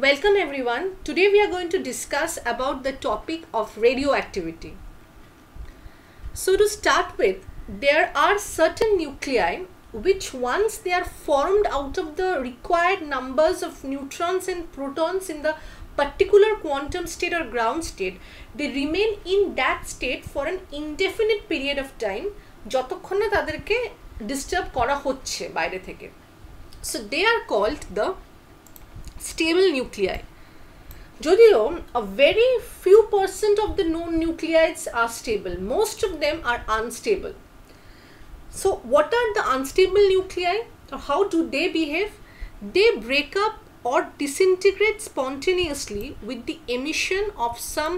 Welcome everyone. Today we are going to discuss about the topic of radioactivity. So to start with, there are certain nuclei which once they are formed out of the required numbers of neutrons and protons in the particular quantum state or ground state, they remain in that state for an indefinite period of time যতক্ষণ না তাদেরকে disturb করা হচ্ছে বাইরে থেকে. So they are called the stable nuclei. যদিও a very few percent of the known nuclides are stable, most of them are unstable. So what are the unstable nuclei, or how do they behave? They break up or disintegrate spontaneously with the emission of some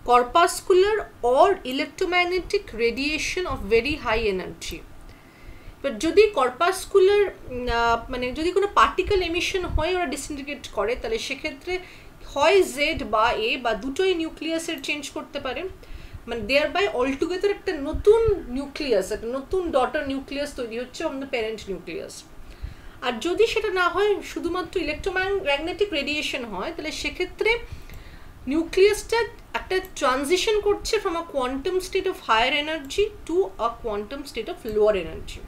corpuscular or electromagnetic radiation of very high energy. But যদি corpuscular মানে যদি কোনো particle emission হয় ওরা ডিসইন্টিগ্রেট করে, তাহলে সেক্ষেত্রে হয় জেড বা এ বা দুটোই নিউক্লিয়াসের চেঞ্জ করতে পারে, মানে দেয়ার বাই অলটুগেদার একটা নতুন নিউক্লিয়াস, একটা নতুন ডটার নিউক্লিয়াস তৈরি হচ্ছে অন দ্য প্যারেন্ট নিউক্লিয়াস। আর যদি সেটা না হয়, শুধুমাত্র ইলেকট্রোম্যাগনেটিক রেডিয়েশন হয়, তাহলে সেক্ষেত্রে নিউক্লিয়াসটা একটা ট্রানজিশন করছে from a quantum state of higher energy to a quantum state of lower energy.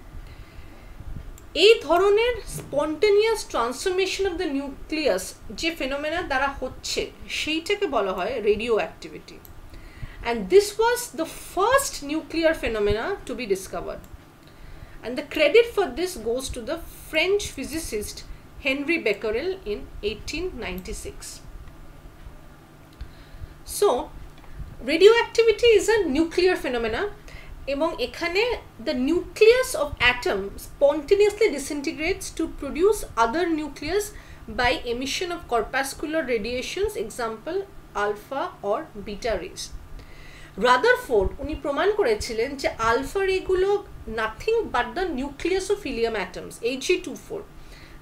এই ধরনের spontaneous transformation of the nucleus যে ফেনোমেনা দ্বারা হচ্ছে সেইটাকে বলা হয় radioactivity, and this was the first nuclear phenomena to be discovered, and the credit for this goes to the French physicist Henri Becquerel in 1896. So radioactivity is a nuclear phenomena, এবং এখানে the nucleus of atom spontaneously disintegrates to produce other nucleus by emission of corpuscular radiations, example alpha or beta rays. Rutherford উনি প্রমাণ করেছিলেন যে alpha রেগুলো nothing but the nucleus of helium atoms Hg24,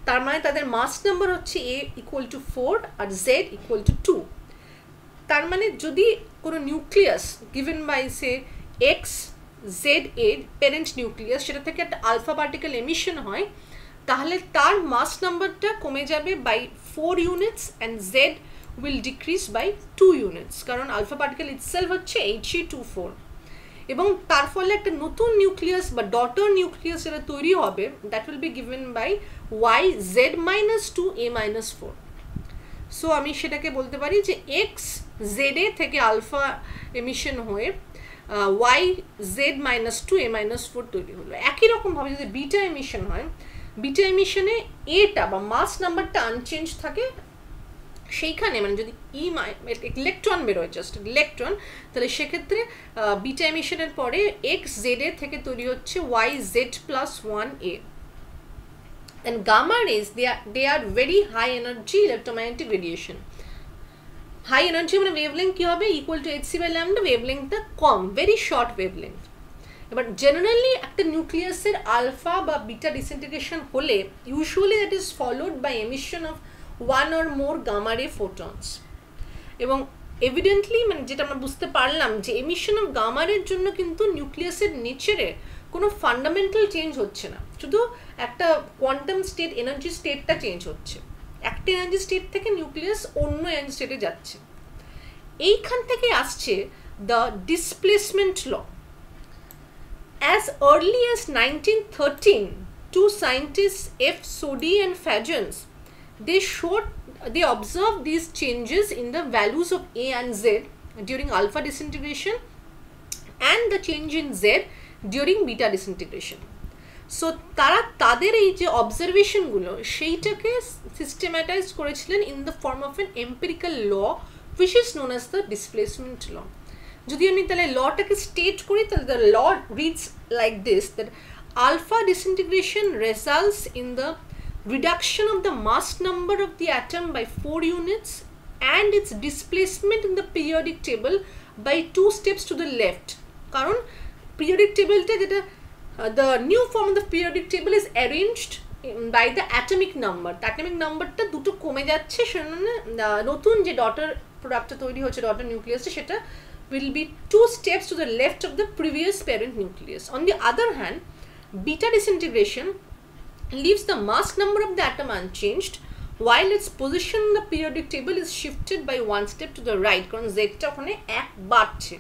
তার মানে তাদের মাস নাম্বার হচ্ছে A = 4 আর Z = 2। তার মানে যদি কোনো nucleus given by say X Z A parent nucleus, সেটা থেকে একটা আলফা পার্টিকেল এমিশন হয়, তাহলে তার মাস নাম্বারটা কমে যাবে by 4 units and Z will decrease by 2 units, কারণ আলফা পার্টিকেল ইটসেলফ হচ্ছে Hg24, এবং তার ফলে একটা নতুন নিউক্লিয়াস বা ডটার নিউক্লিয়াস যেটা তৈরি হবে that will be given by YZ-2 A-4। So আমি সেটাকে বলতে পারি যে এক্স জেড এ থেকে আলফা এমিশন হয়ে YZ-2 A-4 তৈরি হলো। একই রকমভাবে যদি বিটা এমিশন হয়, বিটা এমিশনে এটা বা মাস নাম্বারটা আনচেঞ্জ থাকে, সেইখানে মানে যদি ইলেকট্রন বেরোয়, জাস্ট ইলেকট্রন, তাহলে সেক্ষেত্রে বিটা এমিশনের পরে এক্স জেড এ থেকে তৈরি হচ্ছে YZ+1 A। And gamma rays, they are very high energy electromagnetic radiation. High energy মানে wavelength কি হবে equal to hc/λ, wavelengthটা কম, very short wavelength। এবার জেনারেলি একটা নিউক্লিয়াসের আলফা বা বিটা ডিসইন্টিগ্রেশন হলে usually that is followed by emission of 1 or more gamma ray photons, এবং এভিডেন্টলি মানে যেটা আমরা বুঝতে পারলাম যে এমিশন অফ গামা রের জন্য কিন্তু নিউক্লিয়াসের নেচারে কোনো ফান্ডামেন্টাল চেঞ্জ হচ্ছে না, শুধু একটা কোয়ান্টাম স্টেট এনার্জি স্টেটটা চেঞ্জ হচ্ছে, একটা এনার্জি স্টেট থেকে নিউক্লিয়াস অন্য এনার্জি স্টেটে যাচ্ছে। এইখান থেকে আসছে the displacement law. As early as 1913, two scientists F. Soddy and Fajans, they observed these changes in the values of A and Z during alpha disintegration and the change in Z during beta disintegration. So তারা তাদের এই যে অবজারভেশনগুলো সেইটাকে systematize করেছিলেন in the form of an empirical law which is known as the displacement law. যদি আমি তাহলে লটাকে স্টেট করি, তাহলে the law reads like this, that alpha disintegration results in the reduction of the mass number of the atom by 4 units and its displacement in the periodic table by 2 steps to the left, কারণ periodic table টা যেটা the new form of the periodic table is arranged by the atomic number, the atomic numberটা দুটো কমে যাচ্ছে, সেজন্য নতুন যে daughter প্রোডাক্টটা তৈরি হচ্ছে ডটার নিউক্লিয়াসটা সেটা will be 2 steps to the left of the previous parent nucleus. On the other hand, beta disintegration leaves the mass number of the atom unchanged while its position in the periodic table is shifted by one step to the right, কারণ জেডটা ওখানে এক বাড়ছে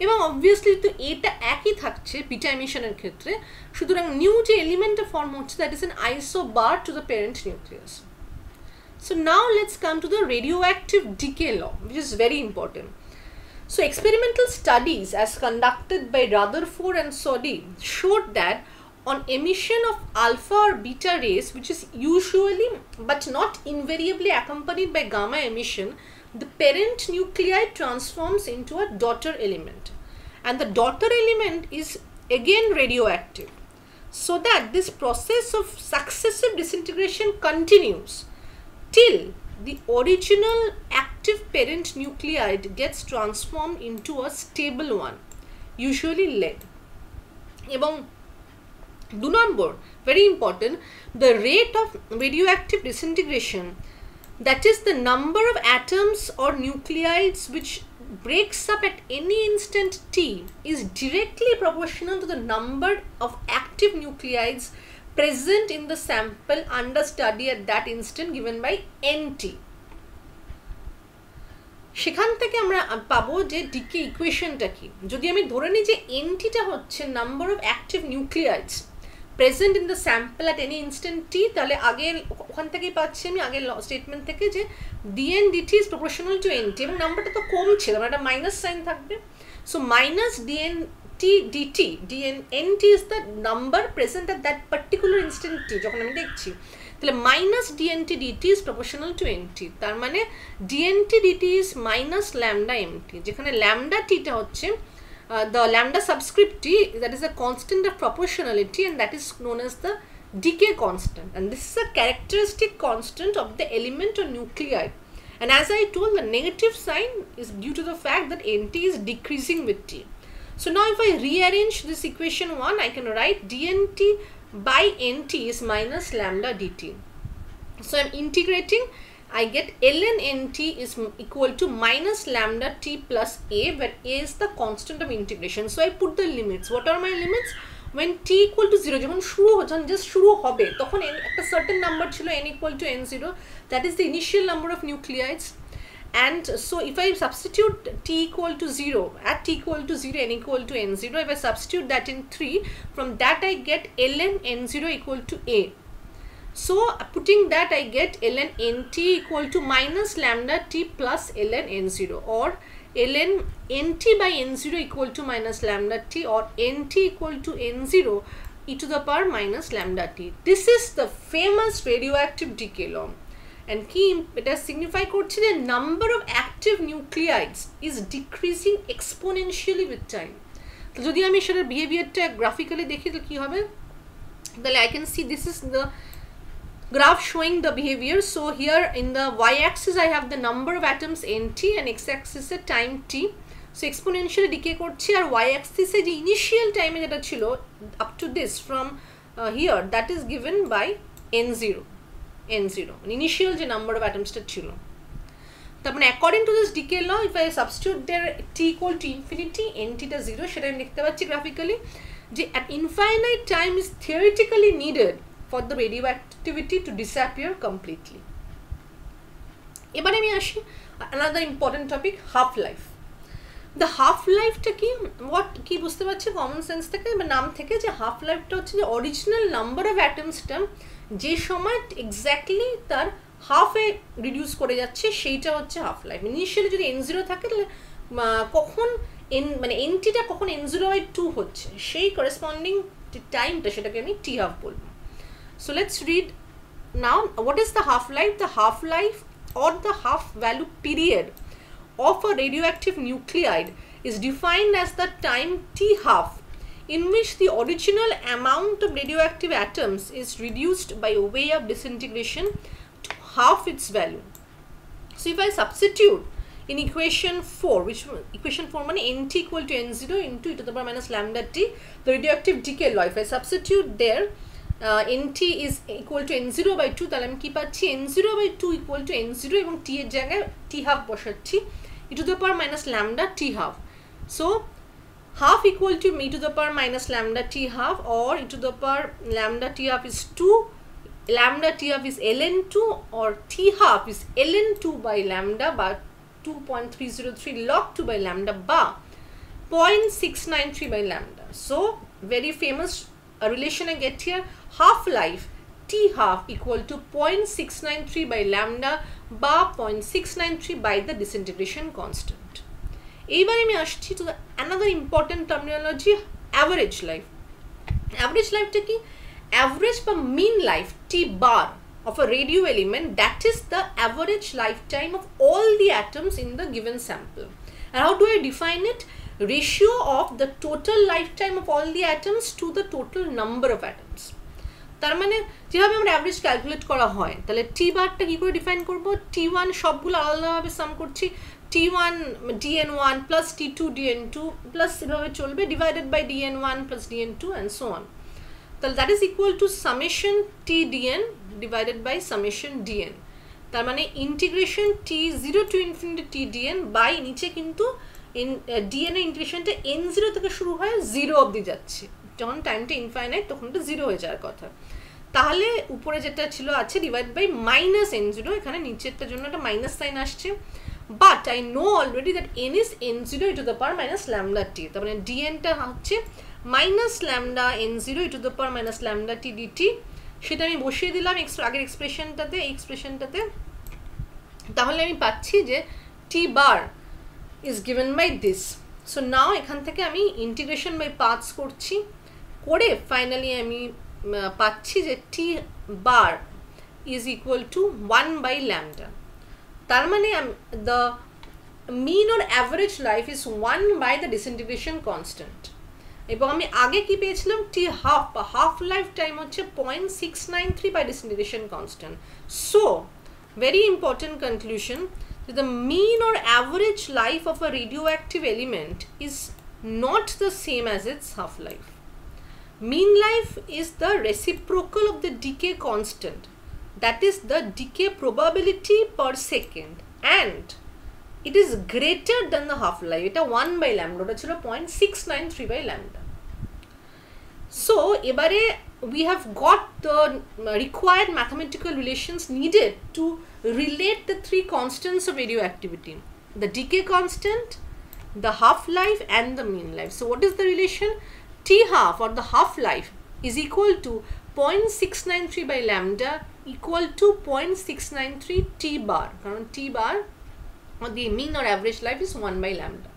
এবং obviously তো এটা একই থাকছে beta এমিশনের ক্ষেত্রে, সুতরাং নিউ যে এলিমেন্টটা ফর্ম হচ্ছে that is an isobar to the parent nucleus. So now let's come to the radioactive decay law, which is very important. So experimental studies as conducted by Rutherford and Soddy showed that on emission of alpha or beta rays, which is usually but not invariably accompanied by gamma emission, the parent nuclei transforms into a daughter element, and the daughter element is again radioactive, so that this process of successive disintegration continues till the original active parent nuclide gets transformed into a stable one, usually lead. এবং 2 number, very important, the rate of radioactive disintegration, that is the number of atoms or nuclides which breaks up at any instant t, is directly proportional to the number of active nuclides present in the sample under study at that instant given by NT. সেখান থেকে আমরা পাবো যে decay ইকুয়েশনটা কি. যদি আমি ধরে নিই যে এনটিটা হচ্ছে number of active nuclides present in the sample at any instant T, তাহলে আগের ওখান থেকেই পাচ্ছি আমি আগের স্টেটমেন্ট থেকে যে D N D T is proportional to N T, এবং নাম্বারটা তো কমছে, তার একটা মাইনাস সাইন থাকবে. So minus D N t dt, nt is the number present at that particular instant t যখন আমি দেখছি, তাহলে minus dnt dt is proportional to nt, তার মানে dnt dt is minus lambda mt, যেখানে lambda t টা হচ্ছে the lambda subscript t, that is a constant of proportionality and that is known as the decay constant, and this is a characteristic constant of the element or nuclei, and as I told, the negative sign is due to the fact that nt is decreasing with t. So now if I rearrange this equation 1, I can write dnt by nt is minus lambda dt. So I am integrating, I get ln nt is equal to minus lambda t plus a, where a is the constant of integration. So I put the limits. What are my limits? When t equal to 0, যখন শুরু যখন just শুরু হবে তখন একটা certain number ছিল n equal to n0, that is the initial number of nuclides. And so if I substitute t equal to 0, at t equal to 0, n equal to n0, if I substitute that in 3, from that I get ln n0 equal to a. So putting that I get ln nt equal to minus lambda t plus ln n0, or ln nt by n0 equal to minus lambda t, or nt equal to n0 e to the power minus lambda t. This is the famous radioactive decay law. And কি এটা signify করছে যে number of active nuclides is decreasing exponentially with time. তো যদি আমি সেটার বিহেভিয়ারটা graphically দেখি তো কী হবে, তাহলে I can see this is the graph showing the behaviour. So here in the Y axis I have the number of atoms nt and X অ্যাক্সিসে time t. So exponentially decay করছে, আর Y অ্যাক্সিসে যে initial টাইমে যেটা ছিল up to this from here, that is given by n0, initial যে number of atoms টা ছিল. তার মানে according to this decay law, if I substitute there t equal to infinity, nt টা 0, সেটা আমি লিখতে পারছি graphically যে at infinite time is theoretically needed for the radioactivity to disappear completely. এবারে আমি আসি another important topic, half life. The half life টা কি, what কি বুঝতে পারছি কমন সেন্স থেকে বা নাম থেকে, যে হাফ লাইফটা হচ্ছে যে অরিজিনাল নাম্বার অফ অ্যাটমসটা যে সময় এক্স্যাক্টলি তার হাফে রিডিউস করে যাচ্ছে সেইটা হচ্ছে হাফ লাইফ. ইনিশিয়ালি যদি n0 থাকে তাহলে কখন মানে ntটা কখন n0/2 হচ্ছে সেই করেসপন্ডিং টাইমটা সেটাকে আমি t half বলবো. So let's read now what is the half life. The half life or the half value period of a radioactive nuclide is defined as the time t half in which the original amount of radioactive atoms is reduced by way of disintegration to half its value. So if I substitute in equation 4, which equation 4 means nt equal to n0 into e to the power minus lambda t, the radioactive decay law, if I substitute there, nt is equal to n0/2, তাহলে আমি কি পাচ্ছি n0/2 equal to n0 এবং t এর জায়গায় t half বসাচ্ছি e to the power minus lambda t half. So half equal to e to the power minus lambda t half, or e to the power lambda t half is 2 lambda T half is ln2 or T half is ln2 by lambda by 2.303 log 2 by lambda by 0.693 by lambda. So very famous relation I get here, half life T half equal to 0.693 by lambda by 0.693 by the disintegration constant. এবারে আমি আসছি to another important terminology, average life. Average life টা কি? Average বা mean life T bar of a radio element, that is the average lifetime of all the atoms in the given sample. And how do I define it? Ratio of the total lifetime of all the atoms to the total number of atoms. তার মানে যেভাবে আমরা average calculate করা হয়, তাহলে টি বারটা কী করে define করবো? টি1 সবগুলো আলাদাভাবে সাম করছি, টি1 dn1 প্লাস টি2 dn2 প্লাস এভাবে চলবে, divided by dn1 plus dn2 and so on. তাহলে that is equal to summation T D N divided by summation D N. তার মানে integration t0 to infinity T D N by নিচে কিন্তু ডিএন এর ইন্টিগ্রেশনটা n0 থেকে শুরু হয় 0 অবধি যাচ্ছে, যখন টাইমটা ইনফাইনাইট তখন তো 0 হয়ে যাওয়ার কথা। তাহলে উপরে যেটা ছিল আছে ডিভাইড বাই মাইনাস n0, এখানে নিচেরটার জন্য একটা মাইনাস সাইন আসছে, but I know already that n is n0 e to the power minus lambda t। তার মানে ডিএনটা হচ্ছে minus lambda n0 e to the power minus lambda t dt, সেটা আমি বসিয়ে দিলাম আগের এক্সপ্রেশনটাতে, এই এক্সপ্রেশনটাতে। তাহলে আমি পাচ্ছি যে t bar is given by this. So now এখান থেকে আমি ইন্টিগ্রেশন বাই পার্টস করছি, করে ফাইনালি আমি পাচ্ছি যে t bar is equal to 1 by lambda. তার মানে the mean or average life is 1 by the disintegration constant. এবং আমি আগে কি পেয়েছিলাম? t half বা half life time হচ্ছে 0.693 by disintegration constant. So very important conclusion, the mean or average life of a radioactive element is not the same as its half-life. Mean life is the reciprocal of the decay constant, that is the decay probability per second, and it is greater than the half-life. Eta 1 by lambda, oটা ছিল 0.693 by lambda. So ebare we have got the required mathematical relations needed to relate the three constants of radioactivity: the decay constant, the half-life and the mean life. So what is the relation? T half or the half-life is equal to 0.693 by lambda equal to 0.693 T bar, karon T bar or the mean or average life is 1 by lambda.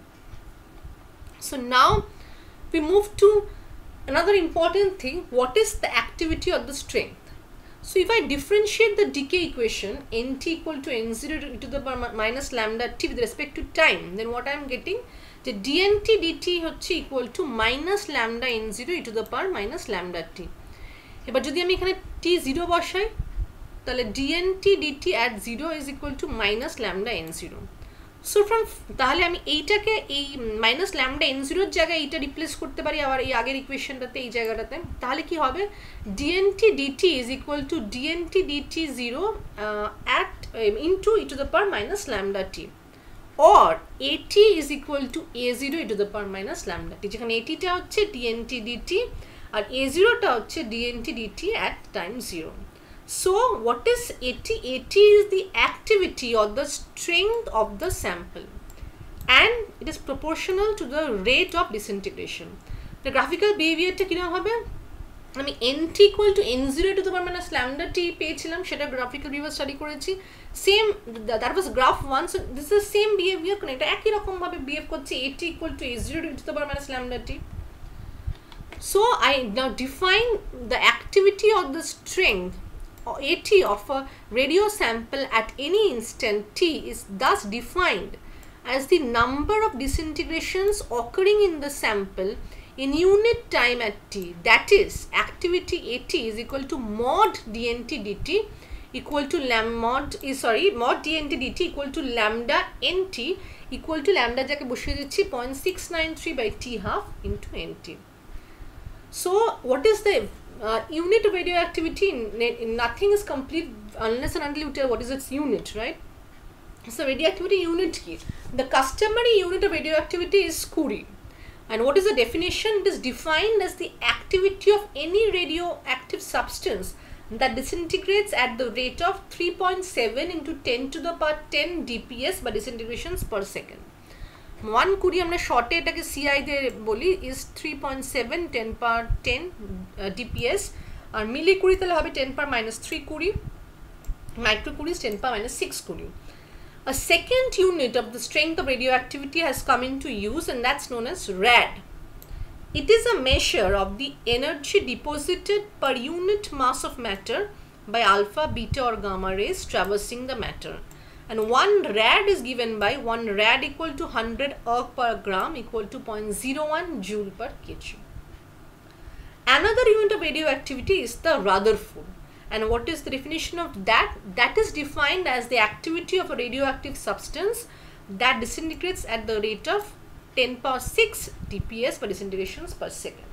So now we move to another important thing, what is the activity of the strength? So if I differentiate the decay equation nt equal to n0 to the power minus lambda t with respect to time, then what I am getting, the dnt dt হচ্ছে equal to minus lambda n0 e to the power minus lambda t. এবার যদি আমি এখানে t0 বসাই, তাহলে dnt dt at 0 is equal to minus lambda n0. So from তাহলে আমি এইটাকে এই মাইনাস ল্যামডা n0 এর জায়গায় এইটা রিপ্লেস করতে পারি আবার এই আগের ইকুয়েশনটাতে, এই জায়গাটাতে। তাহলে কি হবে? dnt dt is equal to dnt dt 0 at into e to the power minus lambda t, or at is equal to a0 e to the power minus lambda t, যেখানে at টা হচ্ছে dnt dt আর a0 টা হচ্ছে dnt dt at time 0. So what is AT? AT is the activity or the strength of the sample, and it is proportional to the rate of disintegration. The graphical behavior টা কিরকম হবে? আমি nt equal to n0 to the power minus lambda t পেয়েছিলাম, সেটা graphical behavior study করেছি, same that was graph 1. So this is the same behavior, কারণ এটা একই রকম ভাবে behave করছে AT equal to a0 to the power minus lambda t. So I now define the activity of the strength AT of a radio sample at any instant t is thus defined as the number of disintegrations occurring in the sample in unit time at t, that is activity AT is equal to mod dnt dt equal to mod dnt dt equal to lambda nt equal to lambda যাকে বসিয়ে দিচ্ছি 0.693 by t half into nt. So what is the unit of radioactivity? Nothing is complete unless and until you tell what is its unit, right? So radioactivity unit key, the customary unit of radioactivity is Curie. And what is the definition? It is defined as the activity of any radioactive substance that disintegrates at the rate of 3.7 into 10 to the power 10 dps by disintegrations per second. 1 কুড়ি আমরা শর্টে এটাকে CI দিয়ে বলি is 3.7 10 power 10 dps, আর মিলি কুড়ি তাহলে হবে 10 power minus 3 কুড়ি, মাইক্রো কুড়ি is 10 power minus 6 কুড়ি. A second unit of the strength of radioactivity has come into use, and that's known as rad. It is a measure of the energy deposited per unit mass of matter by alpha, beta or gamma rays traversing the matter. And 1 rad is given by 1 rad equal to 100 erg per gram equal to 0.01 joule per kg. Another unit of radioactivity is the Rutherford. And what is the definition of that? That is defined as the activity of a radioactive substance that disintegrates at the rate of 10 power 6 dps per disintegrations per second.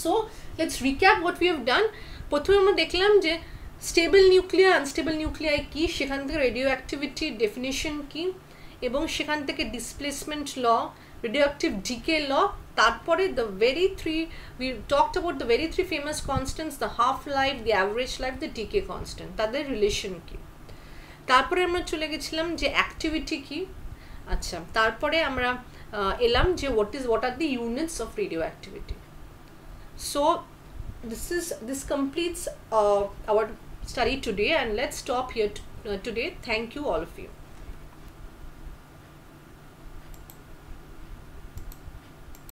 So let's recap what we have done. প্রথমে আমরা দেখলাম যে stable nuclear unstable nuclear কি, সেখান থেকে রেডিওঅ্যাক্টিভিটি definition কি, এবং সেখান থেকে ডিসপ্লেসমেন্ট ল, রেডিওঅ্যাক্টিভ ডিকে ল, তারপরে we talked about the very three famous constants, the half life, the average life, the decay constant, তাদের রিলেশন কি। তারপরে আমরা চলে গেছিলাম যে অ্যাক্টিভিটি কি। আচ্ছা, তারপরে আমরা এলাম যে what are the units of radioactivity. So this completes our study today, and let's stop here today. Thank you all of you.